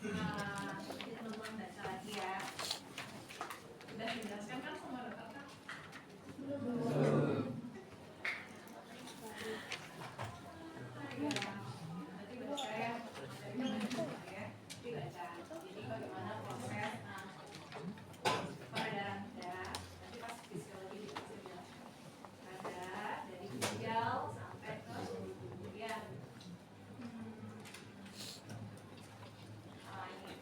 Jadi teman-teman baca lagi ya. Sudah dijelaskan kan semua dokter kan? Nanti baca ya. Dibaca. Jadi bagaimana proses peredaran darah? Nanti pas fisiologi dikasih jelaskan. Ada dari ginjal sampai ke seluruh tubuh ya.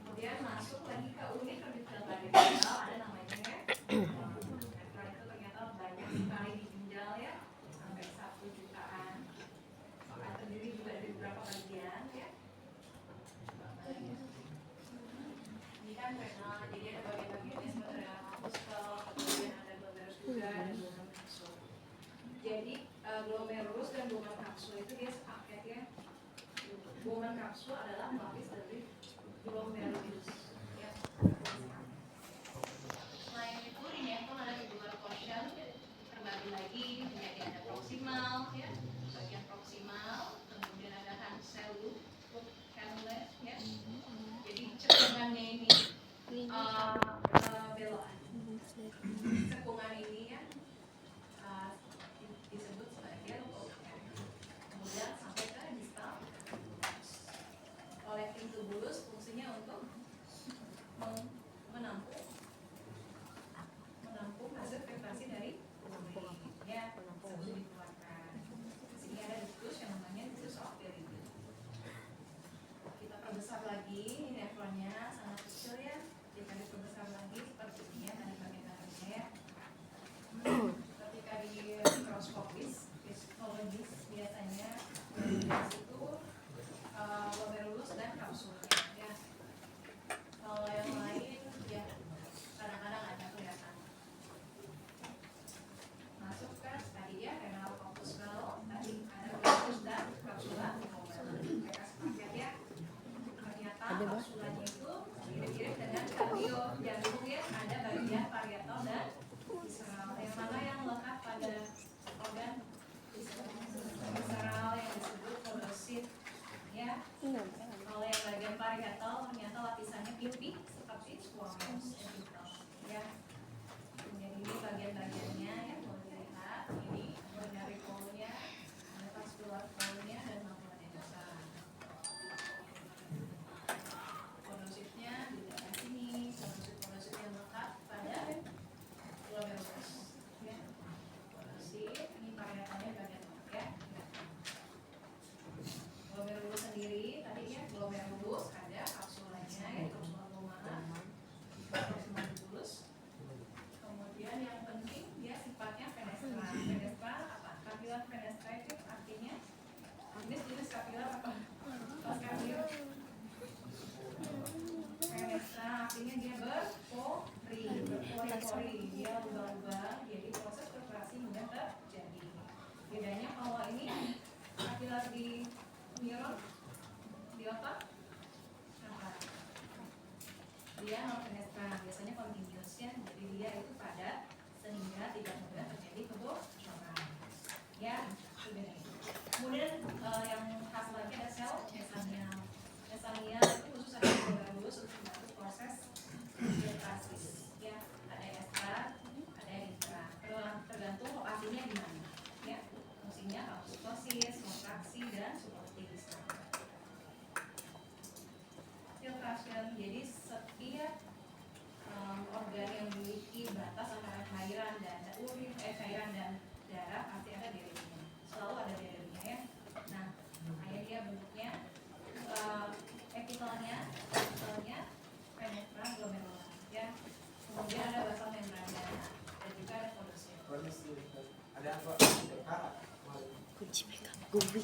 Kemudian masuk lagi ke unit retikel ginjal, ada namanya ya. Nephron itu ternyata banyak sekali di ginjal ya, sampai 1 jutaan. Terdiri juga dari beberapa bagian ya. Ini kan renal, jadi ada bagian-bagiannya seperti renal muskel, kemudian ada glomerulus juga, ada glomerulus kapsul. Jadi glomerulus dan glomerulus kapsul itu dia sepaket ya. Glomerulus kapsul adalah pelapis dari glomerulus ya. Selain itu ini nephron ada tubular portion, terbagi lagi menjadi ada proximal ya, bagian proximal, kemudian ada hansel loop cannula ya. Jadi cekungannya ini belok. Cekungan ini ya disebut sebagai loop. Kemudian sampai ke distal collecting tubulus, fungsinya untuk menampung hasil filtrasi dari urin ya, sebelum dikeluarkan. Di sini ada ductus yang namanya ductus octarius. Kita perbesar lagi, ini nephronnya sangat kecil ya. Jika diperbesar lagi seperti ini ya, tadi bagian-bagiannya ya. Ketika di mikroskopis, histologis biasanya dari situ glomerulus dan kapsulnya ya. Kalau yang lain ya kadang-kadang ada kelihatan. Masuk ke tadi ya renal corpuscle, tadi ada glomerulus dan kapsula. Mereka sepaket ya. Ternyata kapsulanya itu mirip-mirip dengan kardio jantung ya, ada bagian parietal dan visceral. Yang mana yang lekat pada organ visceral yang disebut podosit ya. Kalau yang bagian parietal ternyata lapisannya pipi seperti squamous ya. Kemudian ini bagian-bagiannya ya, boleh dilihat ini coronary pole-nya, ada vascular pole-nya dan makula endosa. Podositnya di daerah sini, podosit yang lekat pada glomerulus ya. Podosit ini parietalnya bagian bawah ya. Glomerulus sendiri tadi ya, glomerulus ada kapsulanya ya, kapsula glomerular, proximal tubulus. Kemudian yang penting dia sifatnya fenestra. Fenestra apa? Kapilar fenestratif artinya ini jenis kapilar apa? Pas kapilar fenestra artinya dia berpori-pori, dia lubang-lubang, jadi proses filtrasi mudah terjadi. Bedanya kalau ini kapilar di neuron di otak apa? Dia non fenestra, biasanya continuous ya, jadi dia itu padat sehingga tidak mudah terjadi kebocoran ya. Kemudian yang khas lagi ada sel mesenial. Mesenial itu khusus ada glomerulus untuk membantu proses filtrasi ya. Ada ekstra, ada intra, tergantung lokasinya di mana ya. Fungsinya fagositosis, kontraksi dan suportis. Filtration, jadi setiap organ yang memiliki batas antara cairan dan darah pasti ada derinya, selalu ada derinya ya. Nah, makanya dia bentuknya epitelnya penetra glomerular ya. Kemudian ada basal membrana dan juga ada podosit. Ada apa? Kunci makeup Gobi.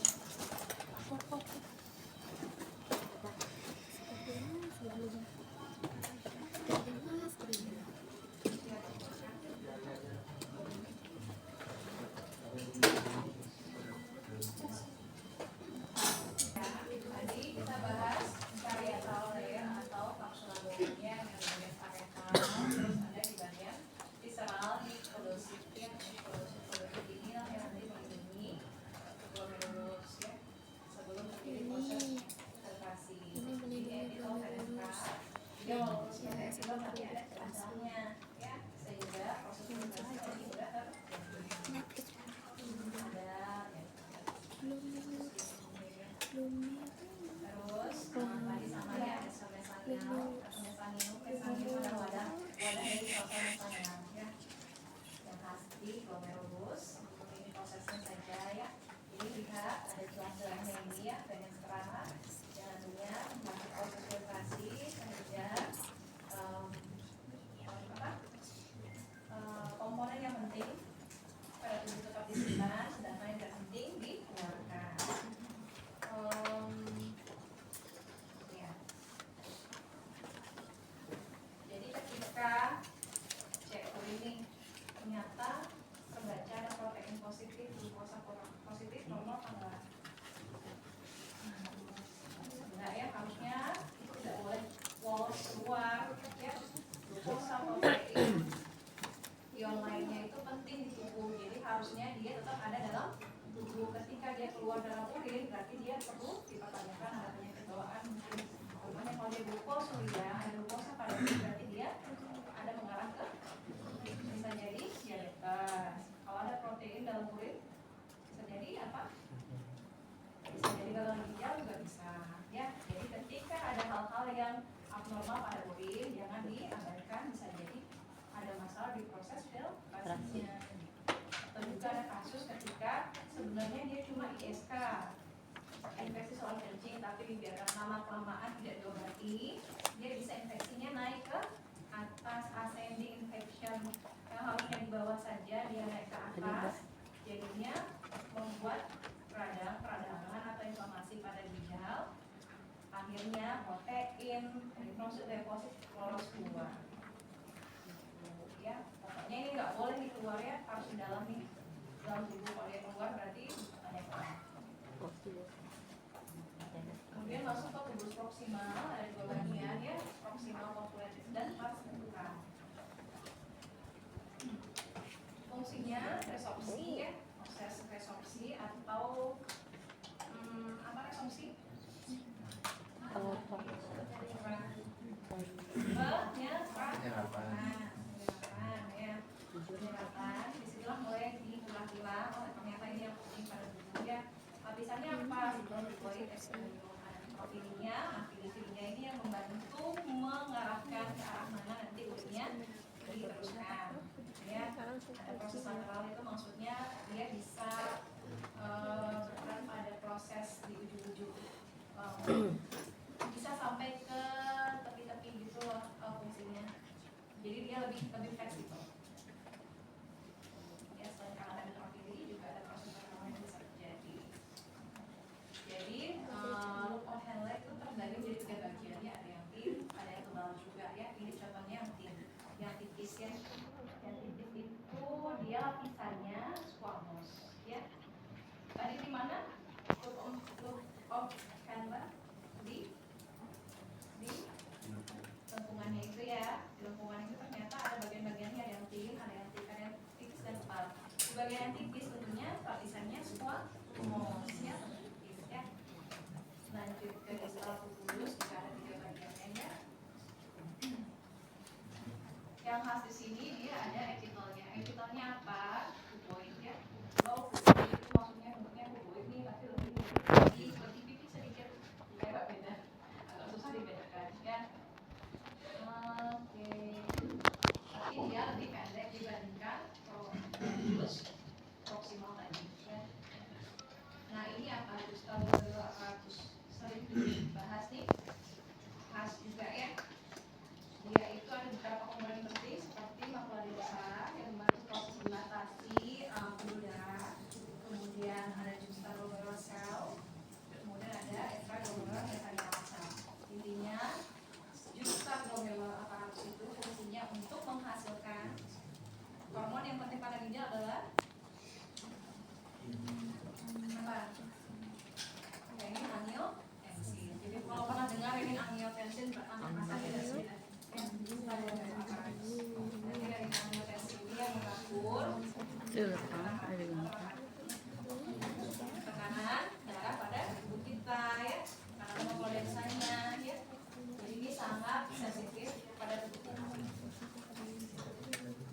Tadi kita bahas parietal layer atau kapsula glomerulnya yang bagian parietal, terus ada di bagian visceral di podosit ya. Podosit ini yang nanti melindungi glomerulus ya sebelum terjadi keluar dalam urin, berarti dia perlu dipertanyakan adanya kebawahan mungkin. Contohnya kalau dia glukosuria, ada glukosa pada urin, berarti dia ada mengarah ke bisa jadi diabetes. Kalau ada protein dalam urin, bisa jadi apa? Bisa jadi gagal ginjal juga bisa. Ya, jadi ketika ada hal-hal yang abnormal pada urin, jangan diabaikan, bisa jadi ada masalah di proses filtrasinya. Atau juga ada kasus ketika sebenarnya dia cuma ISK, infeksi saluran kencing, tapi dibiarkan lama-kelamaan tidak diobati, dia bisa infeksinya naik ke atas, ascending infection, yang harusnya di bawah saja dia naik ke atas, jadinya membuat peradangan atau inflamasi pada ginjal, akhirnya protein, eritrosit deposit lolos keluar. Ya, pokoknya ini nggak boleh dikeluar ya, harus di dalam nih, dalam tubuh. Kalau dia keluar berarti ada kurang. Kemudian masuk ke tubus proksimal, ada dua bagian ya, proksimal postulatif dan pars central. Fungsinya resorpsi ya, proses resorpsi atau apa resorpsi? Penyerapan, disitulah mulai dipilah-pilah. Oh ternyata ini yang penting pada tubuh ya. Lapisannya apa? Hidroid, filingnya, filingnya ini yang membantu mengarahkan ke arah mana nanti urinnya diteruskan. Ya, ada proses lateral itu maksudnya dia bisa berperan pada proses di ujung-ujung. Bisa sampai ke tepi-tepi gitu loh fungsinya. Jadi dia lebih fleksibel. Ya, selain karena ada hidrofili juga ada proses lateral yang bisa terjadi. Jadi loop of Henle itu terbagi menjadi 3 bagian ya, ada yang thin, ada yang tebal juga ya. Ini contohnya yang thin, yang tipis ya. Yang tipis itu dia lapisannya squamous ya. Tadi di mana? Loop of Henle di lengkungannya itu ya. Di lengkungan itu ternyata ada bagian-bagiannya, ada yang thin, ada yang thick, ada yang tipis dan tebal. Di bagian yang tipis tentunya lapisannya squamous ya, tipis ya. Lanjut ke distal tubulus, juga ada 3 bagiannya ya. Yang khas di sini dia ada epitelnya. Epitelnya apa? Cuboid ya. Kalau cuboid itu maksudnya bentuknya cuboid nih, tapi lebih tipis sedikit, kayak beda, agak susah dibedakan ya. Oke, tapi dia lebih pendek dibandingkan tubulus proksimal tadi ya. Nah ini apa? Distal tubulus apparatus sering dibahas nih, khas juga ya. Dia itu ada beberapa komponen penting seperti makula dorsal yang membantu proses dilatasi pembuluh darah, kemudian ada juxtaglomerular cell, kemudian ada extraglomerular mesangial cell. Intinya juxtaglomerular apparatus itu fungsinya untuk menghasilkan hormon yang penting pada ginjal adalah apa? Ini angiotensin. Jadi kalau pernah dengar ini angiotensin masa tidak sudah. Nanti dari angiotensin ini yang mengatur tekanan darah pada tubuh kita ya, karena hemodensanya ya. Jadi ini sangat sensitif pada tubuh kita.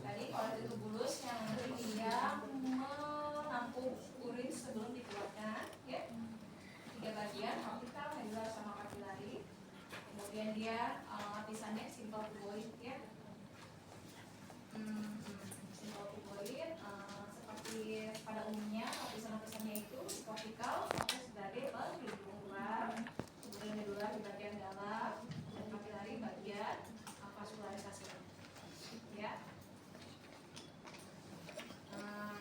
Tadi kalau itu tubulus yang nanti dia menampung urin sebelum dikeluarkan ya. 3 bagian, orbital, medular, sama kapilari. Kemudian dia lapisannya simple tuboid ya. Simple tuboid seperti pada umumnya lapisan-lapisannya itu cortical atau sebagai pelindung ular, kemudian medular di bagian dalam, dan kapilari bagian vascularisasi ya.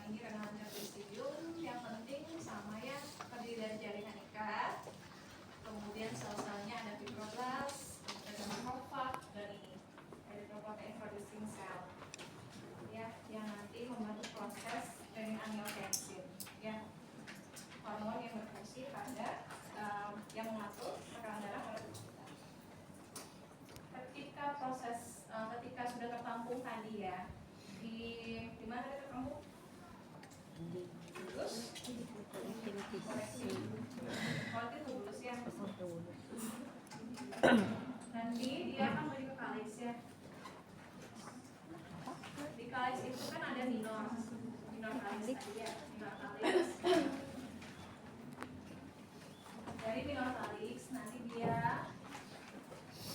Ini rekaman interstitium yang penting sama ya, terdiri dari jaringan ikat, kemudian sel-selnya ada fibroblast, ada makrofag, dan ini erythropoietin producing cell ya, yang nanti membantu proses renin-angiotensin ya, hormon yang berfungsi pada yang mengatur tekanan darah pada tubuh kita. Ketika sudah tertampung tadi ya, di mana dia tertampung? Terus koneksi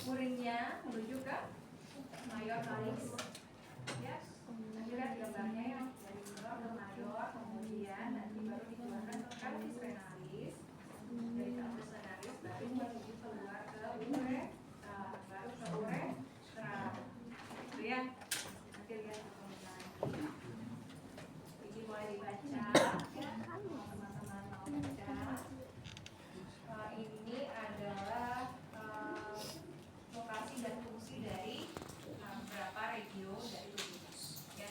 puringnya menuju ke mayor kalis. Ya, lihat gambarnya ya, dari minor ke mayor, kemudian nanti baru dikeluarkan ke cavis renalis, dari cavis renalis baru menuju keluar ke uretra, baru ke uretra. Itu ya, nanti lihat lagi. Jadi mulai dibaca ya, teman-teman mau baca. Ini adalah lokasi dan fungsi dari beberapa regio dari tubuh. Ya.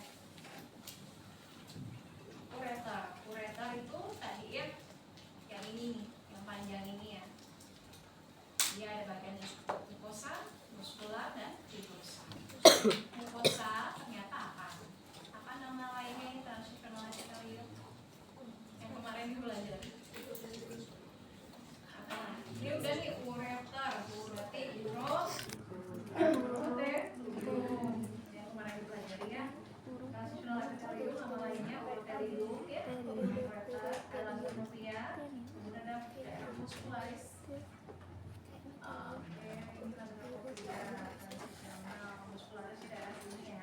Ureter itu tadi ya, yang ini nih, yang panjang ini ya. Dia ada bagian mukosa, muskular dan fibrosa. Mukosa ternyata apa? Apa nama lainnya ini transitional epithelium? Yang kemarin itu belajar. Ini udah nih ureter, berarti yang kemarin dipelajari ya. Transitional epithelium nama lainnya epithelium ya. Ureter, elastomia, kemudian ada daerah muskularis. Oke, ini adalah transitional muskularis di daerah sini ya.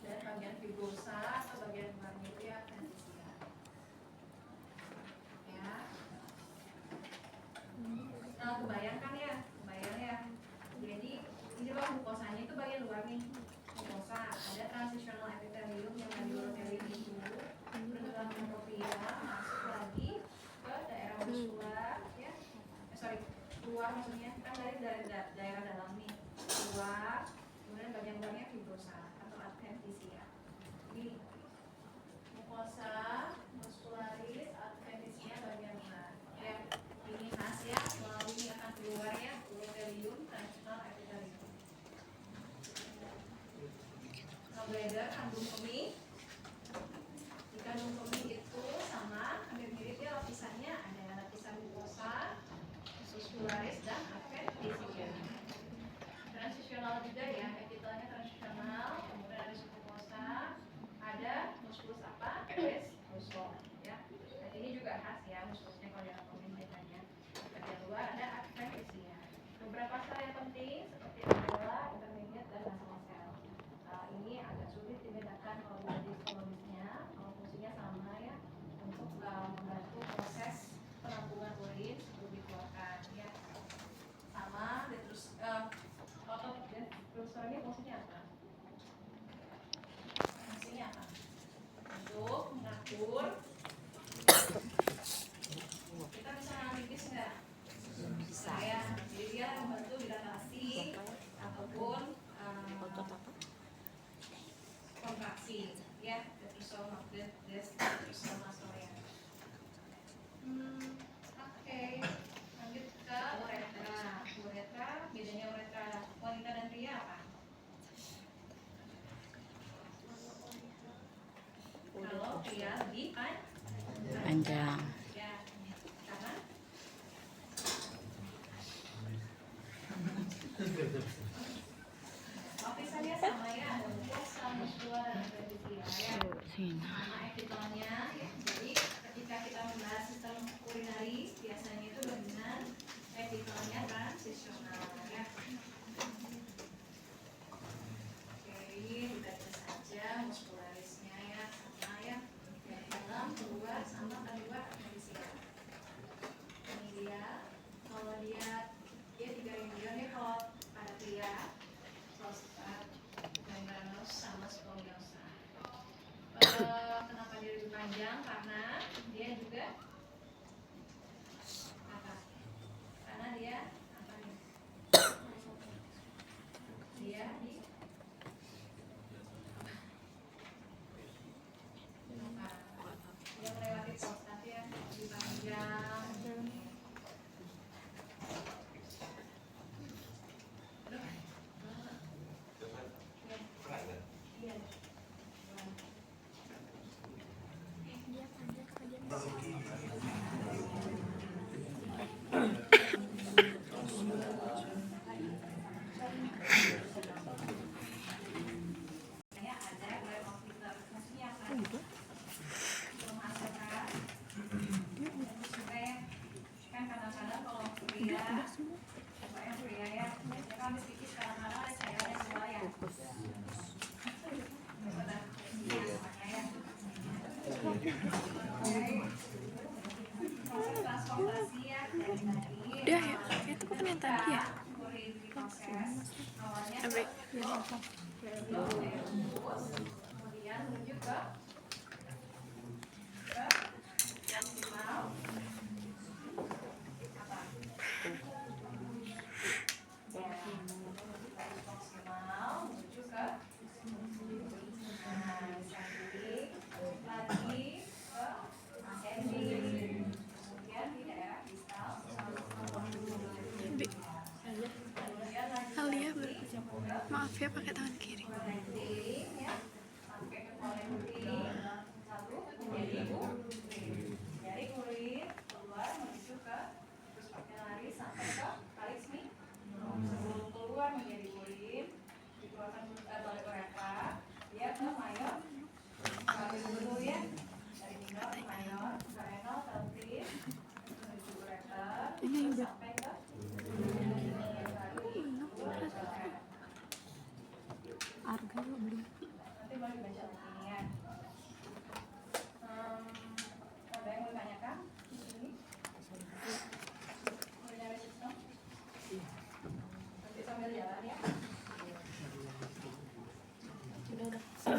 Dan bagian fibrosa atau bagian luarnya itu ya appendicia. Ya. Nah, kebayangkan ya, kebayang ya. Jadi ini loh mukosanya itu bagian luar nih. Mukosa ada transitional epithelium yang dari urothelium itu bergerak metropia masuk lagi ke daerah muskular ya. Keluar maksudnya kan dari daerah dalam nih keluar, kemudian bagian luarnya fibrosa atau adventitia. Ini mukosa, muskularis, adventitia bagian luar. Ya, ini khas ya, melalui ini akan keluar ya, urothelium, transitional epithelium. Bladder, kandung kemih. Di kandung kemih itu sama, hampir mirip ya lapisannya, ada lapisan mukosa, muskularis dan adventitia. Transisional juga ya, epitelnya transisional, kemudian ada submukosa, ada muskulus apa? Udah ya, itu kan yang tadi ya. Sampai kemudian menuju ke maksimal apa? Maksimal menuju ke ascending, lagi ke ascending, kemudian di daerah distal, kemudian lagi Alia maaf ya pakai tangan kiri.